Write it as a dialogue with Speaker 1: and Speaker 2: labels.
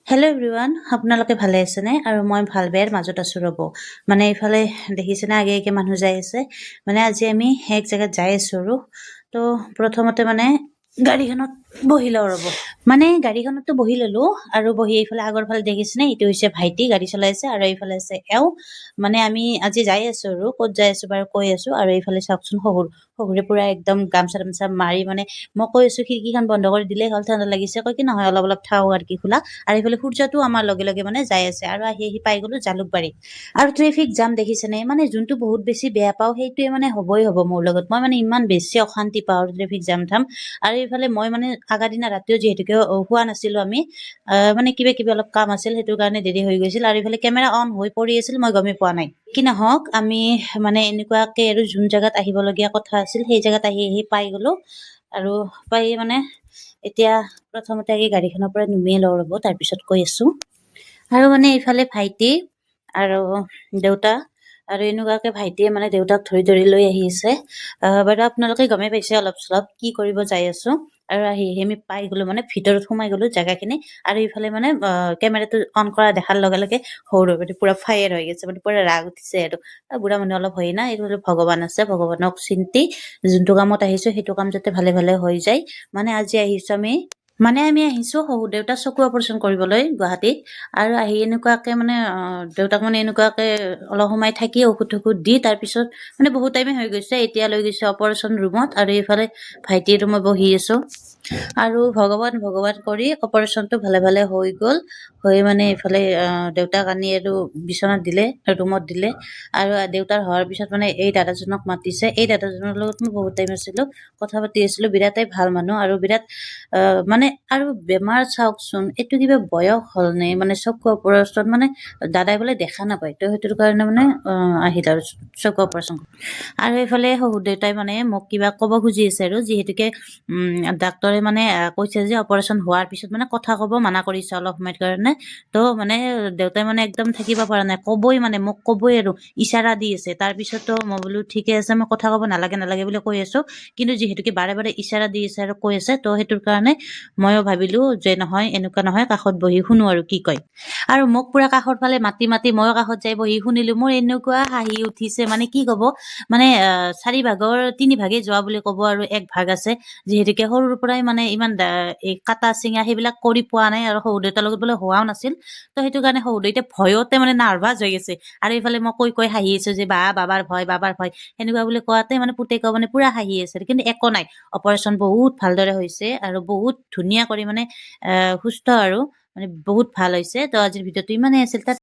Speaker 1: Hello' everyone, আপোনালোকে ভালে আছেনে? আৰু মই ভাল বেয়াৰ মাজত আছোঁ ৰ'ব। মানে এইফালে দেখিছেনে আগে মানুহ যাই আছে। মানে আজি আমি এক জেগাত যাই আছোঁ আৰু তো প্ৰথমতে মানে গাড়ীখনত বহি লওঁ ৰ'ব। মানে গাড়ীখনতো বহি ল'লোঁ আৰু বহি এইফালে আগৰ ফালে দেখিছেনে, এইটো হৈছে ভাইটি গাড়ী চলাই আছে আৰু এইফালে আছে এওঁ। মানে আমি আজি যাই আছোঁ আৰু ক'ত যাই আছোঁ বাৰু কৈ আছোঁ। আৰু এইফালে চাওকচোন শহুৰে পুৰা একদম গামচা টামচা মাৰি মানে মই কৈ আছোঁ খিৰিকীখন বন্ধ কৰি দিলেই হ'ল, ঠাণ্ডা লাগিছে। কয় কি নহয় অলপ থাও আৰু কি খোলা। আৰু এইফালে সূৰ্যটো আমাৰ লগে লগে মানে যাই আছে আৰু আহি পাই গ'লো জালুকবাৰী। আৰু ট্ৰেফিক জাম দেখিছেনে, মানে যোনটো বহুত বেছি বেয়া পাওঁ সেইটোৱে মানে হ'বই হ'ব মোৰ লগত। মই মানে ইমান বেছি অশান্তি পাওঁ ট্ৰেফিক জাম থাম। আৰু এইফালে মই মানে আগা দিনা ৰাতিও যিহেতুকে হোৱা নাছিলোঁ আমি, মানে কিবা অলপ কাম আছিল, সেইটো কাৰণে দেৰি হৈ গৈছিল। আৰু এইফালে কেমেৰা অন হৈ পৰি আছিল, মই গমেই পোৱা নাই। কি নহওক, আমি মানে এনেকুৱাকে আৰু যোন জেগাত আহিবলগীয়া কথা আছিল সেই জেগাত আহি পাই গ'লো। আৰু পাই মানে এতিয়া প্ৰথমতে গাড়ীখনৰ পৰা নুমিয়ে লওঁ ৰ'ব, তাৰপিছত কৈ আছোঁ। আৰু মানে এইফালে ভাইটি আৰু দেউতা, আৰু এনেকুৱাকে ভাইটিয়ে মানে দেউতাক ধৰি লৈ আহি আছে। বাৰু আপোনালোকে গমেই পাইছে অলপ চলপ কি কৰিব যাই আছোঁ। আৰু আহি আমি পাই গ'লো, মানে ভিতৰত সোমাই গ'লো জেগাখিনি। আৰু এইফালে মানে কেমেৰাটো অন কৰা দেখাৰ লগে লগে সৰু মানে পুৰা ফায়াৰ হৈ গৈছে, মানে পুৰা ৰাগ উঠিছে। আৰু বুঢ়া মানুহ অলপ হয় না, এইফালে ভগৱান আছে, ভগৱানক চিন্তি যোনটো কামত আহিছোঁ সেইটো কাম যাতে ভালে ভালে হৈ যায়। মানে আজি আহিছোঁ আমি আহিছোঁ শহুৰ দেউতাৰ চকু অপাৰেশ্যন কৰিবলৈ গুৱাহাটীত। আৰু আহি এনেকুৱাকে মানে দেউতাক মানে এনেকুৱাকে অলপ সময় থাকি ঔষধ দি তাৰপিছত মানে বহুত টাইমে হৈ গৈছে, এতিয়া লৈ গৈছে অপাৰেশ্যন ৰুমত। আৰু এইফালে ভাইটি আৰু মই বহি আছোঁ। আৰু ভগৱান কৰি অপাৰেশ্যনটো ভালে ভালে হৈ গ'ল। হৈ মানে এইফালে দেউতাক আনি আৰু বিচনাত দিলে, ৰুমত দিলে। আৰু দেউতাৰ হোৱাৰ পিছত মানে এই দাদাজনক মাতিছে। এই দাদাজনৰ লগত মই বহুত টাইম আছিলোঁ, কথা পাতি আছিলোঁ। বিৰাটেই ভাল মানুহ আৰু বিৰাট মানে আৰু বেমাৰ চাওকচোন, এইটো কিবা বয়স হ'ল নে, মানে চকু অপাৰেশ্যন মানে দাদাই বোলে দেখা নাপায়, তো সেইটোৰ কাৰণে মানে আহিল আৰু চকু অপাৰেশ্যন। আৰু এইফালে শহুৰ দেউতাই মানে মোক কিবা ক'ব খুজি আছে, আৰু যিহেতুকে ডাক্তৰে মানে কৈছে যে অপাৰেশ্যন হোৱাৰ পিছত মানে কথা ক'ব মানা কৰিছে অলপ সময়ৰ কাৰণে। তো মানে দেউতাই মানে একদম থাকিব পৰা নাই, ক'বই মানে মোক ক'বই আৰু ইচাৰা দি আছে। তাৰপিছতো মই বোলো ঠিকে আছে, মই কথা ক'ব নালাগে বুলি কৈ আছোঁ। কিন্তু যিহেতুকে বাৰে ইচাৰা দি আছে আৰু কৈ আছে, তো সেইটোৰ কাৰণে ময়ো ভাবিলোঁ যে নহয়, এনেকুৱা নহয়, কাষত বহি শুনো আৰু কি কয়। আৰু মোক পুৰা কাষৰ ফালে মাতি ময়ো কাষত যাই বহি শুনিলোঁ। মোৰ এনেকুৱা হাঁহি উঠিছে, মানে কি ক'ব, মানে 4 ভাগৰ 3 ভাগে যোৱা বুলি ক'ব আৰু 1 ভাগ আছে। যিহেতুকে সৰুৰ পৰাই মানে ইমান এই কাটা চিঙা সেইবিলাক কৰি পোৱা নাই, আৰু শহুৰ দেউতাৰ লগত বোলে হোৱাও নাছিল। তো সেইটো কাৰণে শহুৰ দেউতাই ভয়তে মানে নাৰ্ভাছ হৈ গৈছে। আৰু এইফালে মই কৈ হাঁহি আছোঁ যে বাবাৰ ভয় সেনেকুৱা বুলি কোৱাতে মানে পুতেকেও মানে পুৰা হাঁহি আছে। কিন্তু একো নাই, অপাৰেশ্যন বহুত ভালদৰে হৈছে আৰু বহুত ধুনীয়া কৰি মানে সুস্থ আৰু মানে বহুত ভাল হৈছে। তো আজিৰ ভিডিঅ'টো ইমানেই আছিল।